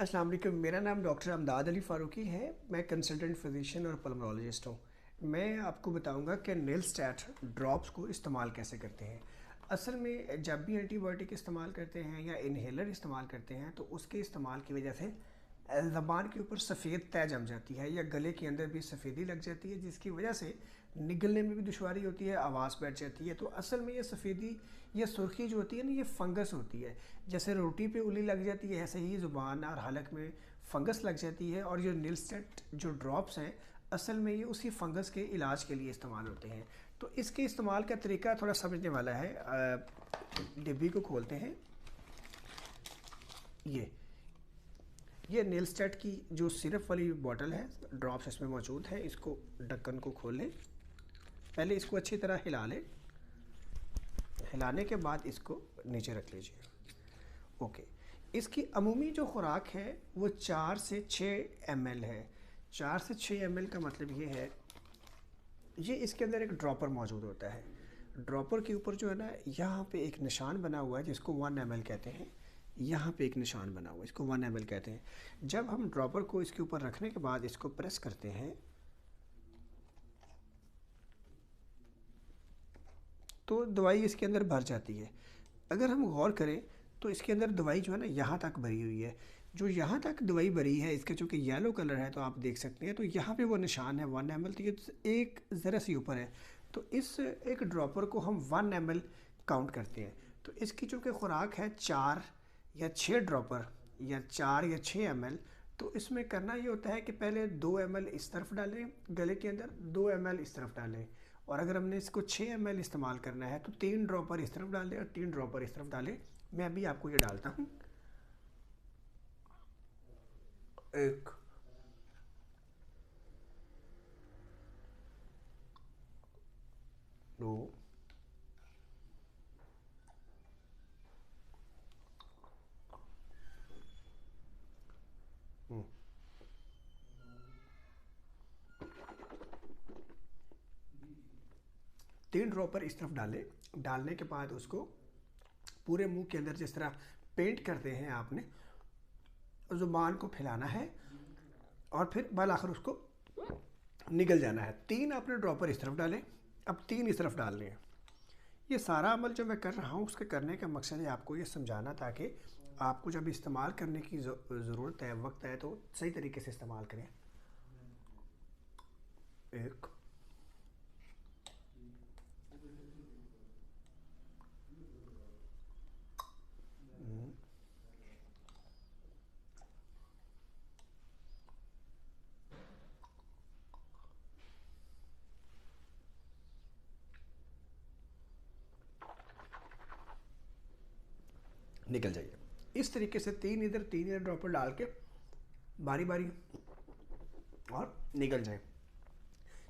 अस्सलाम वालेकुम। मेरा नाम डॉक्टर अमदाद अली फ़ारूकी है। मैं कंसल्टेंट फिजिशियन और पल्मोनोलॉजिस्ट हूँ। मैं आपको बताऊंगा कि निलस्टैट ड्रॉप्स को इस्तेमाल कैसे करते हैं। असल में जब भी एंटीबायोटिक इस्तेमाल करते हैं या इन्हेलर इस्तेमाल करते हैं तो उसके इस्तेमाल की वजह से ज़बान के ऊपर सफ़ेद तय जम जाती है या गले के अंदर भी सफ़ेदी लग जाती है, जिसकी वजह से निगलने में भी दुश्वारी होती है, आवाज़ बैठ जाती है। तो असल में ये सफ़ेदी या सुर्खी जो होती है ना, ये फंगस होती है। जैसे रोटी पे उंगली लग जाती है, ऐसे ही ज़ुबान और हलक में फंगस लग जाती है। और जो निलस्टैट जो ड्रॉप्स हैं, असल में ये उसी फंगस के इलाज के लिए इस्तेमाल होते हैं। तो इसके इस्तेमाल का तरीका थोड़ा समझने वाला है। डिब्बी को खोलते हैं। ये निलस्टैट की जो सिरप वाली बॉटल है, ड्रॉप्स इसमें मौजूद है। इसको ढक्कन को खोल लें। पहले इसको अच्छी तरह हिला लें। हिलाने के बाद इसको नीचे रख लीजिए। ओके। इसकी अमूमी जो खुराक है वो 4 से 6 ml है। 4 से 6 ml का मतलब ये है, ये इसके अंदर एक ड्रॉपर मौजूद होता है। ड्रॉपर के ऊपर जो है ना, यहाँ पे एक निशान बना हुआ है जिसको 1 ml कहते हैं। यहाँ पे एक निशान बना हुआ है, इसको 1 ml कहते हैं। जब हम ड्रॉपर को इसके ऊपर रखने के बाद इसको प्रेस करते हैं तो दवाई इसके अंदर भर जाती है। अगर हम गौर करें तो इसके अंदर दवाई जो है ना, यहाँ तक भरी हुई है। जो यहाँ तक दवाई भरी है, इसका चूँकि येलो कलर है तो आप देख सकते हैं, तो यहाँ पे वो निशान है 1 ml। तो ये एक ज़रा सी ऊपर है। तो इस एक ड्रॉपर को हम 1 ml काउंट करते हैं। तो इसकी चूँकि खुराक है 4 या 6 ड्रॉपर या 4 या 6 ml, तो इसमें करना ये होता है कि पहले 2 ml इस तरफ डालें गले के अंदर, 2 ml इस तरफ डालें। और अगर हमने इसको 6 ml इस्तेमाल करना है तो 3 ड्रॉपर इस तरफ डालें और 3 ड्रॉपर इस तरफ डालें। मैं अभी आपको ये डालता हूँ। 1, 2, 3 ड्रॉपर इस तरफ डालें। डालने के बाद उसको पूरे मुंह के अंदर जिस तरह पेंट करते हैं आपने, ज़ुबान को फैलाना है और फिर बाल आखिर उसको निगल जाना है। 3 आपने ड्रॉपर इस तरफ डालें, अब 3 इस तरफ डालने हैं। ये सारा अमल जो मैं कर रहा हूँ उसके करने का मकसद है आपको ये समझाना, ताकि आपको जब इस्तेमाल करने की ज़रूरत है, वक्त है, तो सही तरीके से इस्तेमाल करें। 1, 2, निकल जाइए। इस तरीके से 3 इधर 3 इधर ड्रॉपर डाल के बारी बारी और निकल जाए।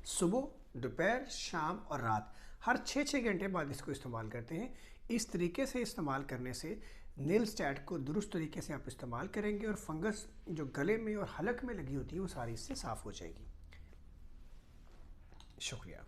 सुबह, दोपहर, शाम और रात हर 6-6 घंटे बाद इसको इस्तेमाल करते हैं। इस तरीके से इस्तेमाल करने से निलस्टैट को दुरुस्त तरीके से आप इस्तेमाल करेंगे और फंगस जो गले में और हलक में लगी होती है वो सारी इससे साफ़ हो जाएगी। शुक्रिया।